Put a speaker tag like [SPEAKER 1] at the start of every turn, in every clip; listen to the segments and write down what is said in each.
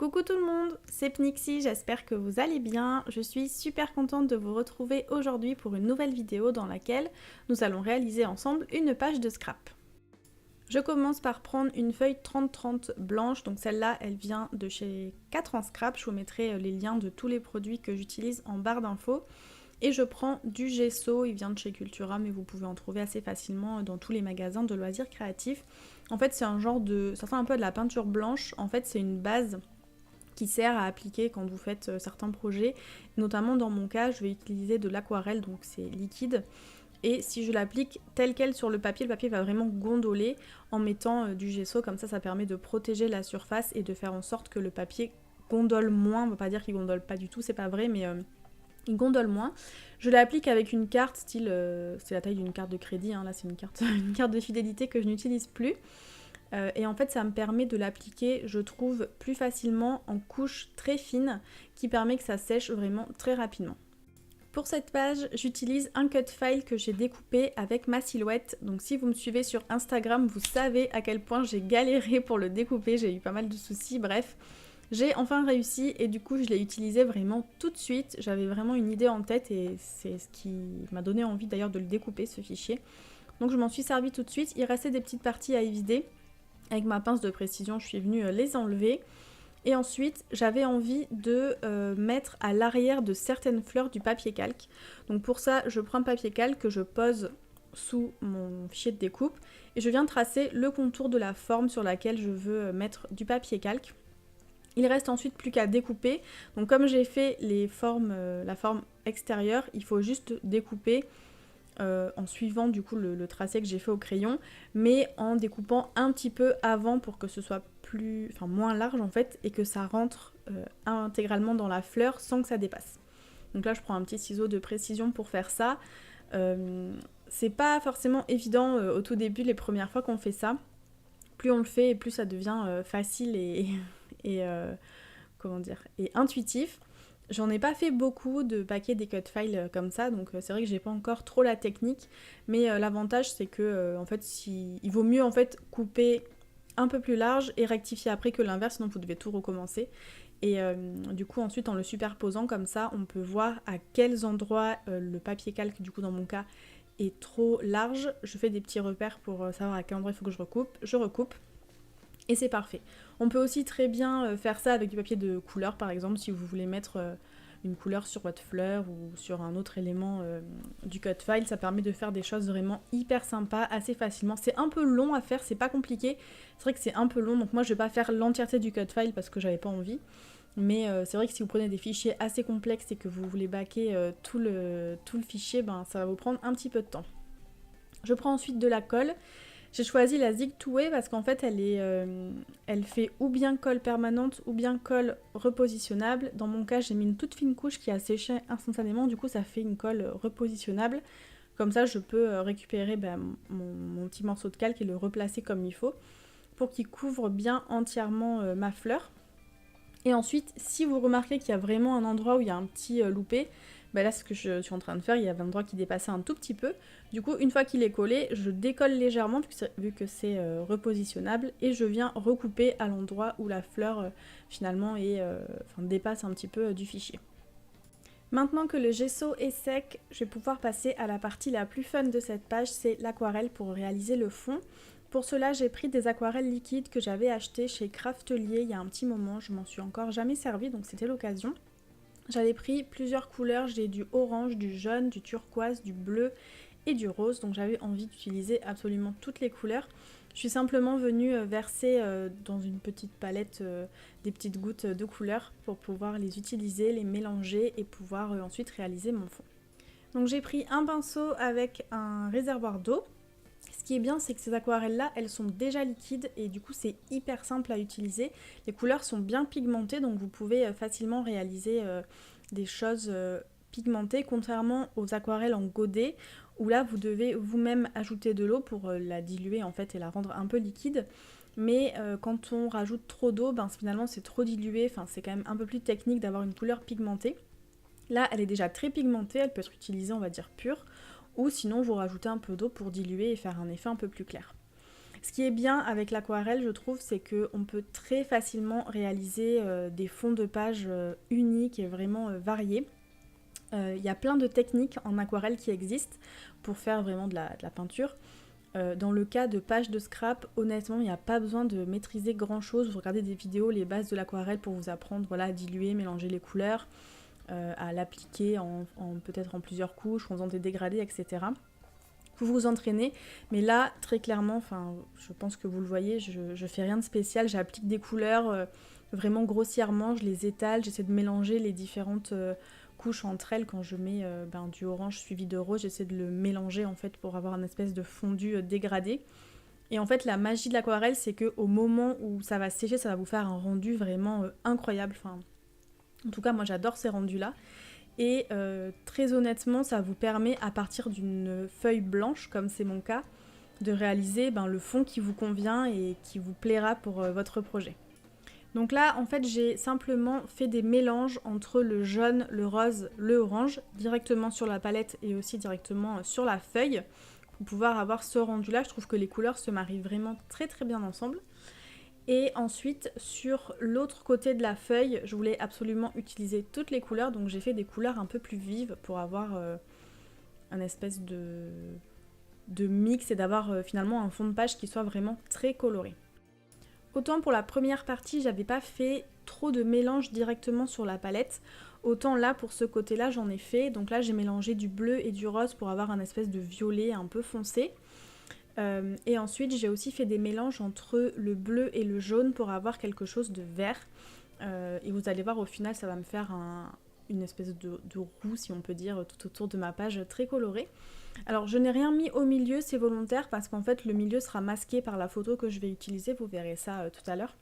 [SPEAKER 1] Coucou tout le monde, c'est Pnixie, j'espère que vous allez bien. Je suis super contente de vous retrouver aujourd'hui pour une nouvelle vidéo dans laquelle nous allons réaliser ensemble une page de scrap. Je commence par prendre une feuille 30-30 blanche, donc celle-là elle vient de chez 4 en scrap, je vous mettrai les liens de tous les produits que j'utilise en barre d'infos. Et je prends du gesso, il vient de chez Cultura mais vous pouvez en trouver assez facilement dans tous les magasins de loisirs créatifs. En fait c'est un genre de, ça ressemble un peu à de la peinture blanche, en fait c'est une base qui sert à appliquer quand vous faites certains projets. Notamment dans mon cas, je vais utiliser de l'aquarelle, donc c'est liquide. Et si je l'applique tel quel sur le papier va vraiment gondoler en mettant du gesso, comme ça permet de protéger la surface et de faire en sorte que le papier gondole moins. On ne va pas dire qu'il gondole pas du tout, c'est pas vrai, mais il gondole moins. Je l'applique avec une carte style, c'est la taille d'une carte de crédit, hein, là c'est une carte de fidélité que je n'utilise plus. Et en fait ça me permet de l'appliquer, je trouve, plus facilement en couche très fine qui permet que ça sèche vraiment très rapidement. Pour cette page, j'utilise un cut file que j'ai découpé avec ma silhouette. Donc si vous me suivez sur Instagram, vous savez à quel point j'ai galéré pour le découper, j'ai eu pas mal de soucis, bref. J'ai enfin réussi et du coup je l'ai utilisé vraiment tout de suite. J'avais vraiment une idée en tête et c'est ce qui m'a donné envie d'ailleurs de le découper, ce fichier. Donc je m'en suis servi tout de suite, il restait des petites parties à évider. Avec ma pince de précision, je suis venue les enlever. Et ensuite, j'avais envie de mettre à l'arrière de certaines fleurs du papier calque. Donc pour ça, je prends un papier calque que je pose sous mon fichier de découpe et je viens tracer le contour de la forme sur laquelle je veux mettre du papier calque. Il reste ensuite plus qu'à découper. Donc comme j'ai fait les formes, la forme extérieure, il faut juste découper en suivant du coup le tracé que j'ai fait au crayon, mais en découpant un petit peu avant pour que ce soit moins large en fait et que ça rentre intégralement dans la fleur sans que ça dépasse. Donc là je prends un petit ciseau de précision pour faire ça. C'est pas forcément évident au tout début, les premières fois qu'on fait ça. Plus on le fait et plus ça devient facile et comment dire, et intuitif. J'en ai pas fait beaucoup de paquets des cut files comme ça, donc c'est vrai que j'ai pas encore trop la technique, mais l'avantage c'est que en fait il vaut mieux en fait couper un peu plus large et rectifier après que l'inverse, sinon vous devez tout recommencer. Et du coup ensuite en le superposant comme ça, on peut voir à quels endroits le papier calque, du coup dans mon cas, est trop large. Je fais des petits repères pour savoir à quel endroit il faut que je recoupe. Et c'est parfait. On peut aussi très bien faire ça avec du papier de couleur par exemple, si vous voulez mettre une couleur sur votre fleur ou sur un autre élément du cut file. Ça permet de faire des choses vraiment hyper sympas, assez facilement. C'est un peu long à faire, c'est pas compliqué. C'est vrai que c'est un peu long, donc moi je vais pas faire l'entièreté du cut file parce que j'avais pas envie. Mais c'est vrai que si vous prenez des fichiers assez complexes et que vous voulez baquer tout le fichier, ben, ça va vous prendre un petit peu de temps. Je prends ensuite de la colle. J'ai choisi la Zig to Way parce qu'en fait elle fait ou bien colle permanente ou bien colle repositionnable. Dans mon cas j'ai mis une toute fine couche qui a séché instantanément, du coup ça fait une colle repositionnable. Comme ça je peux récupérer mon petit morceau de calque et le replacer comme il faut pour qu'il couvre bien entièrement ma fleur. Et ensuite si vous remarquez qu'il y a vraiment un endroit où il y a un petit loupé, là c'est ce que je suis en train de faire, il y avait un endroit qui dépassait un tout petit peu. Du coup une fois qu'il est collé, je décolle légèrement vu que c'est repositionnable et je viens recouper à l'endroit où la fleur finalement dépasse un petit peu du fichier. Maintenant que le gesso est sec, je vais pouvoir passer à la partie la plus fun de cette page, c'est l'aquarelle pour réaliser le fond. Pour cela, j'ai pris des aquarelles liquides que j'avais achetées chez Craftelier il y a un petit moment, je m'en suis encore jamais servi donc c'était l'occasion. J'avais pris plusieurs couleurs, j'ai du orange, du jaune, du turquoise, du bleu et du rose, donc j'avais envie d'utiliser absolument toutes les couleurs. Je suis simplement venue verser dans une petite palette des petites gouttes de couleurs pour pouvoir les utiliser, les mélanger et pouvoir ensuite réaliser mon fond. Donc j'ai pris un pinceau avec un réservoir d'eau. Ce qui est bien, c'est que ces aquarelles-là, elles sont déjà liquides et du coup c'est hyper simple à utiliser. Les couleurs sont bien pigmentées, donc vous pouvez facilement réaliser des choses pigmentées, contrairement aux aquarelles en godet, où là vous devez vous-même ajouter de l'eau pour la diluer en fait et la rendre un peu liquide. Mais quand on rajoute trop d'eau, finalement c'est trop dilué, c'est quand même un peu plus technique d'avoir une couleur pigmentée. Là, elle est déjà très pigmentée, elle peut être utilisée, on va dire, pure. Ou sinon vous rajoutez un peu d'eau pour diluer et faire un effet un peu plus clair. Ce qui est bien avec l'aquarelle, je trouve, c'est qu'on peut très facilement réaliser des fonds de page uniques et vraiment variés. Il y a plein de techniques en aquarelle qui existent pour faire vraiment de la peinture. Dans le cas de pages de scrap, honnêtement, il n'y a pas besoin de maîtriser grand chose. Vous regardez des vidéos, les bases de l'aquarelle pour vous apprendre voilà, à diluer, mélanger les couleurs, à l'appliquer peut-être en plusieurs couches, en faisant des dégradés, etc. Vous vous entraînez, mais là, très clairement, je pense que vous le voyez, je fais rien de spécial. J'applique des couleurs vraiment grossièrement, je les étale, j'essaie de mélanger les différentes couches entre elles. Quand je mets du orange suivi de rose, j'essaie de le mélanger en fait pour avoir une espèce de fondu dégradé. Et en fait, la magie de l'aquarelle, c'est qu'au moment où ça va sécher, ça va vous faire un rendu vraiment incroyable. En tout cas, moi j'adore ces rendus-là. Et très honnêtement, ça vous permet, à partir d'une feuille blanche, comme c'est mon cas, de réaliser le fond qui vous convient et qui vous plaira pour votre projet. Donc là, en fait, j'ai simplement fait des mélanges entre le jaune, le rose, le orange, directement sur la palette et aussi directement sur la feuille, pour pouvoir avoir ce rendu-là. Je trouve que les couleurs se marient vraiment très très bien ensemble. Et ensuite, sur l'autre côté de la feuille, je voulais absolument utiliser toutes les couleurs, donc j'ai fait des couleurs un peu plus vives pour avoir un espèce de mix et d'avoir finalement un fond de page qui soit vraiment très coloré. Autant pour la première partie, j'avais pas fait trop de mélange directement sur la palette, autant là pour ce côté-là j'en ai fait. Donc là j'ai mélangé du bleu et du rose pour avoir un espèce de violet un peu foncé. Et ensuite j'ai aussi fait des mélanges entre le bleu et le jaune pour avoir quelque chose de vert. Et vous allez voir au final ça va me faire une espèce de roue si on peut dire tout autour de ma page très colorée. Alors je n'ai rien mis au milieu, c'est volontaire parce qu'en fait le milieu sera masqué par la photo que je vais utiliser, vous verrez ça tout à l'heure.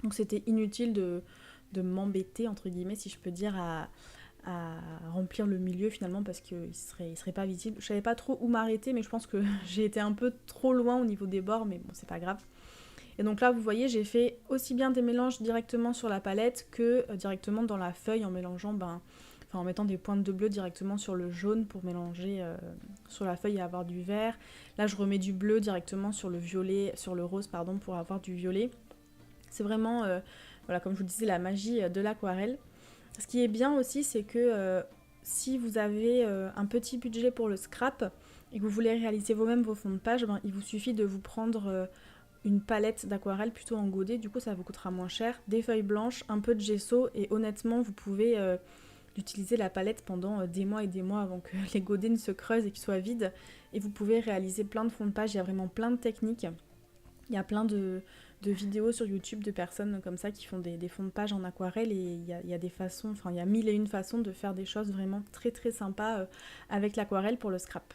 [SPEAKER 1] Donc c'était inutile de m'embêter entre guillemets si je peux dire à remplir le milieu finalement parce qu'il serait pas visible. Je savais pas trop où m'arrêter mais je pense que j'ai été un peu trop loin au niveau des bords mais bon c'est pas grave. Et donc là vous voyez j'ai fait aussi bien des mélanges directement sur la palette que directement dans la feuille en mélangeant en mettant des pointes de bleu directement sur le jaune pour mélanger sur la feuille et avoir du vert. Là je remets du bleu directement sur le violet, sur le rose pardon pour avoir du violet. C'est vraiment voilà comme je vous disais la magie de l'aquarelle. Ce qui est bien aussi, c'est que si vous avez un petit budget pour le scrap et que vous voulez réaliser vous-même vos fonds de page, il vous suffit de vous prendre une palette d'aquarelle plutôt en godet, du coup ça vous coûtera moins cher, des feuilles blanches, un peu de gesso et honnêtement vous pouvez utiliser la palette pendant des mois et des mois avant que les godets ne se creusent et qu'ils soient vides et vous pouvez réaliser plein de fonds de page, il y a vraiment plein de techniques. Il y a plein de vidéos sur YouTube de personnes comme ça qui font des fonds de page en aquarelle et il y a des façons, il y a 1001 façons de faire des choses vraiment très très sympas avec l'aquarelle pour le scrap.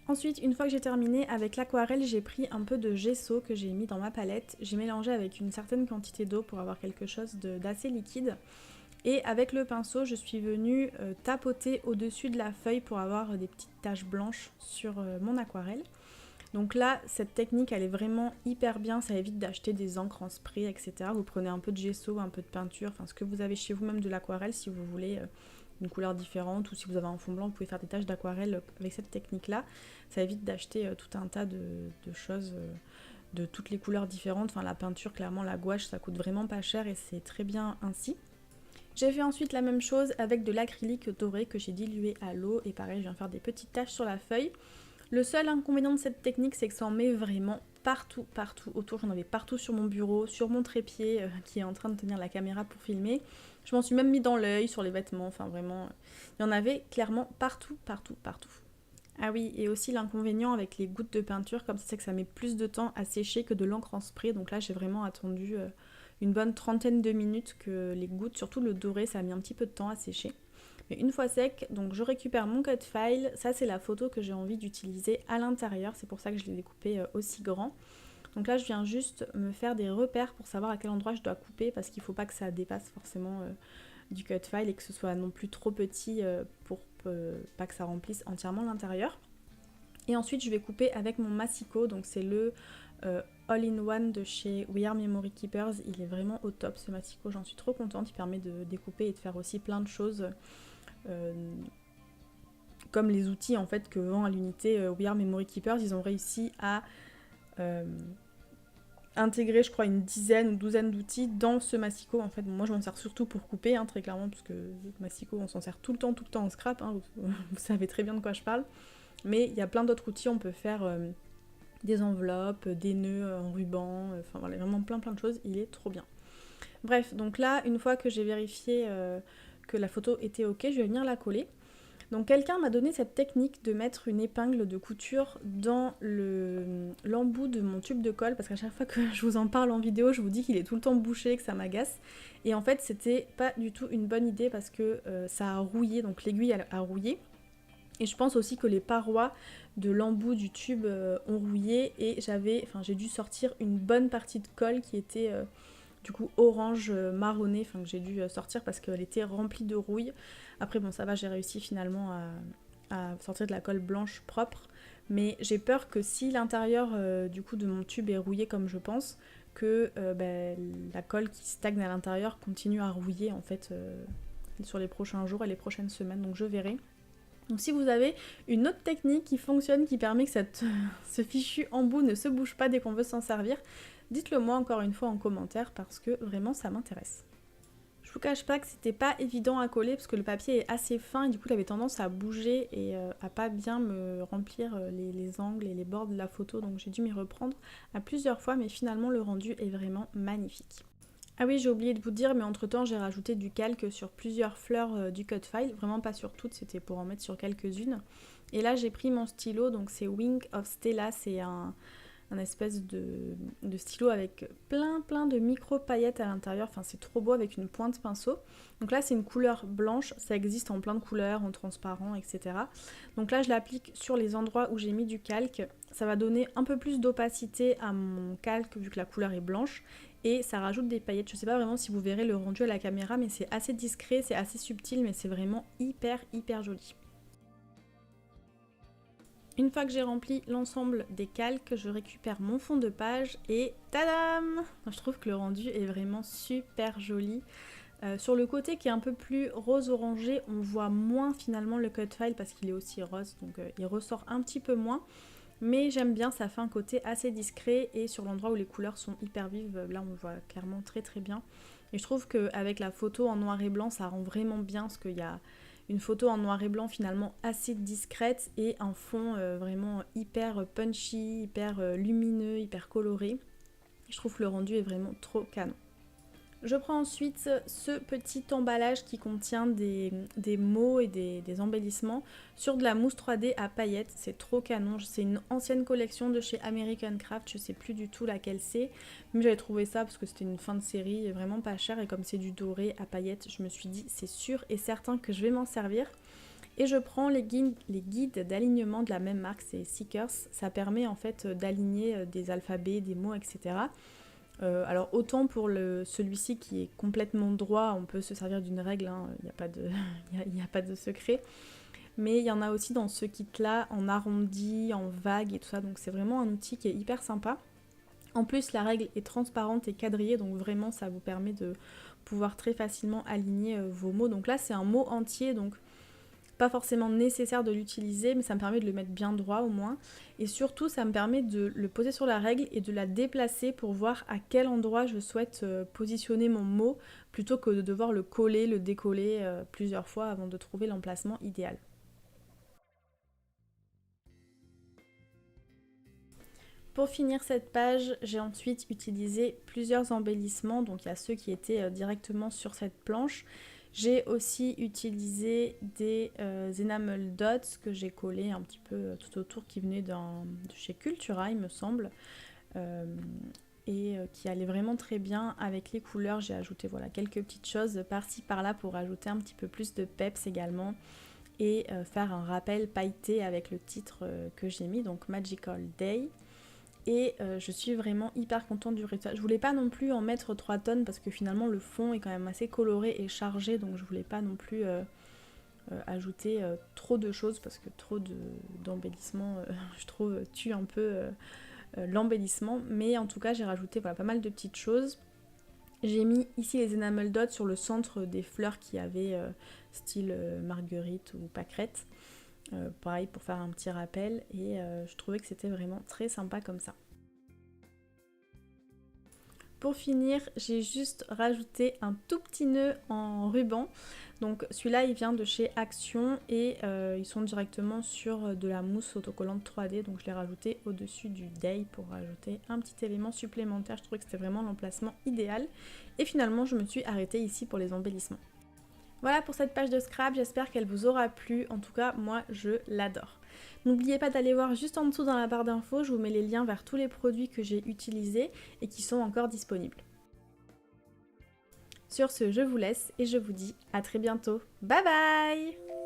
[SPEAKER 1] Ensuite, une fois que j'ai terminé avec l'aquarelle, j'ai pris un peu de gesso que j'ai mis dans ma palette. J'ai mélangé avec une certaine quantité d'eau pour avoir quelque chose d'assez liquide. Et avec le pinceau, je suis venue tapoter au-dessus de la feuille pour avoir des petites taches blanches sur mon aquarelle. Donc là, cette technique, elle est vraiment hyper bien, ça évite d'acheter des encres en spray, etc. Vous prenez un peu de gesso, un peu de peinture, ce que vous avez chez vous, même de l'aquarelle si vous voulez une couleur différente, ou si vous avez un fond blanc, vous pouvez faire des taches d'aquarelle avec cette technique-là. Ça évite d'acheter tout un tas de choses de toutes les couleurs différentes. La peinture, clairement, la gouache, ça coûte vraiment pas cher et c'est très bien ainsi. J'ai fait ensuite la même chose avec de l'acrylique doré que j'ai dilué à l'eau et pareil, je viens faire des petites taches sur la feuille. Le seul inconvénient de cette technique, c'est que ça en met vraiment partout autour. J'en avais partout sur mon bureau, sur mon trépied qui est en train de tenir la caméra pour filmer. Je m'en suis même mis dans l'œil, sur les vêtements, vraiment. Il y en avait clairement partout. Ah oui, et aussi l'inconvénient avec les gouttes de peinture, comme ça, c'est que ça met plus de temps à sécher que de l'encre en spray. Donc là, j'ai vraiment attendu une bonne trentaine de minutes que les gouttes, surtout le doré, ça a mis un petit peu de temps à sécher. Mais une fois sec, donc je récupère mon cut file, ça c'est la photo que j'ai envie d'utiliser à l'intérieur, c'est pour ça que je l'ai découpé aussi grand. Donc là je viens juste me faire des repères pour savoir à quel endroit je dois couper parce qu'il ne faut pas que ça dépasse forcément du cut file et que ce soit non plus trop petit pour pas que ça remplisse entièrement l'intérieur. Et ensuite je vais couper avec mon massicot, donc c'est le All-in-One de chez We Are Memory Keepers, il est vraiment au top ce massicot, j'en suis trop contente, il permet de découper et de faire aussi plein de choses comme les outils en fait que vend à l'unité We Are Memory Keepers, ils ont réussi à intégrer je crois une dizaine ou douzaine d'outils dans ce massicot. En fait bon, moi je m'en sers surtout pour couper très clairement, parce que le massicot on s'en sert tout le temps en scrap, vous savez très bien de quoi je parle, mais il y a plein d'autres outils, on peut faire des enveloppes, des nœuds en ruban, enfin voilà, vraiment plein de choses, il est trop bien. Bref, donc là une fois que j'ai vérifié que la photo était ok, je vais venir la coller. Donc quelqu'un m'a donné cette technique de mettre une épingle de couture dans l'embout de mon tube de colle, parce qu'à chaque fois que je vous en parle en vidéo, je vous dis qu'il est tout le temps bouché, que ça m'agace. Et en fait, c'était pas du tout une bonne idée parce que ça a rouillé, donc l'aiguille a rouillé. Et je pense aussi que les parois de l'embout du tube ont rouillé et j'ai dû sortir une bonne partie de colle qui était du coup orange marronné, enfin que j'ai dû sortir parce qu'elle était remplie de rouille. Après bon ça va, j'ai réussi finalement à sortir de la colle blanche propre, mais j'ai peur que si l'intérieur du coup de mon tube est rouillé comme je pense, que la colle qui stagne à l'intérieur continue à rouiller en fait sur les prochains jours et les prochaines semaines, donc je verrai. Donc si vous avez une autre technique qui fonctionne, qui permet que ce fichu embout ne se bouge pas dès qu'on veut s'en servir, dites-le moi encore une fois en commentaire parce que vraiment ça m'intéresse. Je vous cache pas que c'était pas évident à coller parce que le papier est assez fin et du coup il avait tendance à bouger et à pas bien me remplir les angles et les bords de la photo, donc j'ai dû m'y reprendre à plusieurs fois, mais finalement le rendu est vraiment magnifique. Ah oui, j'ai oublié de vous dire, mais entre temps j'ai rajouté du calque sur plusieurs fleurs du cut file, vraiment pas sur toutes, c'était pour en mettre sur quelques-unes. Et là j'ai pris mon stylo, donc c'est Wing of Stella, c'est un espèce de stylo avec plein de micro paillettes à l'intérieur, enfin c'est trop beau avec une pointe pinceau. Donc là c'est une couleur blanche, ça existe en plein de couleurs, en transparent, etc. Donc là je l'applique sur les endroits où j'ai mis du calque, ça va donner un peu plus d'opacité à mon calque vu que la couleur est blanche. Et ça rajoute des paillettes, je sais pas vraiment si vous verrez le rendu à la caméra, mais c'est assez discret, c'est assez subtil, mais c'est vraiment hyper joli. Une fois que j'ai rempli l'ensemble des calques, je récupère mon fond de page et tadam! Je trouve que le rendu est vraiment super joli. Sur le côté qui est un peu plus rose orangé, on voit moins finalement le cut file parce qu'il est aussi rose, donc il ressort un petit peu moins. Mais j'aime bien, ça fait un côté assez discret et sur l'endroit où les couleurs sont hyper vives, là on le voit clairement très bien. Et je trouve qu'avec la photo en noir et blanc, ça rend vraiment bien parce qu'il y a une photo en noir et blanc finalement assez discrète et un fond vraiment hyper punchy, hyper lumineux, hyper coloré. Je trouve que le rendu est vraiment trop canon. Je prends ensuite ce petit emballage qui contient des mots et des embellissements sur de la mousse 3D à paillettes. C'est trop canon. C'est une ancienne collection de chez American Craft. Je sais plus du tout laquelle c'est. Mais j'avais trouvé ça parce que c'était une fin de série vraiment pas cher. Et comme c'est du doré à paillettes, je me suis dit c'est sûr et certain que je vais m'en servir. Et je prends les guides d'alignement de la même marque, c'est Seekers. Ça permet en fait d'aligner des alphabets, des mots, etc. Alors autant pour celui-ci qui est complètement droit, on peut se servir d'une règle, il n'y a pas de secret. Mais il y en a aussi dans ce kit-là, en arrondi, en vague et tout ça, donc c'est vraiment un outil qui est hyper sympa. En plus, la règle est transparente et quadrillée, donc vraiment ça vous permet de pouvoir très facilement aligner vos mots. Donc là, c'est un mot entier, donc pas forcément nécessaire de l'utiliser, mais ça me permet de le mettre bien droit au moins. Et surtout, ça me permet de le poser sur la règle et de la déplacer pour voir à quel endroit je souhaite positionner mon mot, plutôt que de devoir le coller, le décoller plusieurs fois avant de trouver l'emplacement idéal. Pour finir cette page, j'ai ensuite utilisé plusieurs embellissements, donc il y a ceux qui étaient directement sur cette planche. J'ai aussi utilisé des enamel dots que j'ai collés un petit peu tout autour, qui venaient de chez Cultura il me semble, et qui allaient vraiment très bien avec les couleurs. J'ai ajouté voilà, quelques petites choses par-ci par-là pour ajouter un petit peu plus de peps également, et faire un rappel pailleté avec le titre que j'ai mis, donc Magical Day. Et je suis vraiment hyper contente du résultat. Je voulais pas non plus en mettre 3 tonnes parce que finalement le fond est quand même assez coloré et chargé, donc je voulais pas non plus ajouter trop de choses parce que trop d'embellissement je trouve tue un peu l'embellissement. Mais en tout cas j'ai rajouté voilà, pas mal de petites choses. J'ai mis ici les enamel dots sur le centre des fleurs qui avaient style marguerite ou pâquerette. pareil pour faire un petit rappel et je trouvais que c'était vraiment très sympa comme ça. Pour finir, j'ai juste rajouté un tout petit nœud en ruban. Donc celui-là il vient de chez Action et ils sont directement sur de la mousse autocollante 3D. Donc je l'ai rajouté au-dessus du Day pour rajouter un petit élément supplémentaire. Je trouvais que c'était vraiment l'emplacement idéal. Et finalement je me suis arrêtée ici pour les embellissements. Voilà pour cette page de scrap, j'espère qu'elle vous aura plu. En tout cas, moi je l'adore. N'oubliez pas d'aller voir juste en dessous dans la barre d'infos, je vous mets les liens vers tous les produits que j'ai utilisés et qui sont encore disponibles. Sur ce, je vous laisse et je vous dis à très bientôt. Bye bye!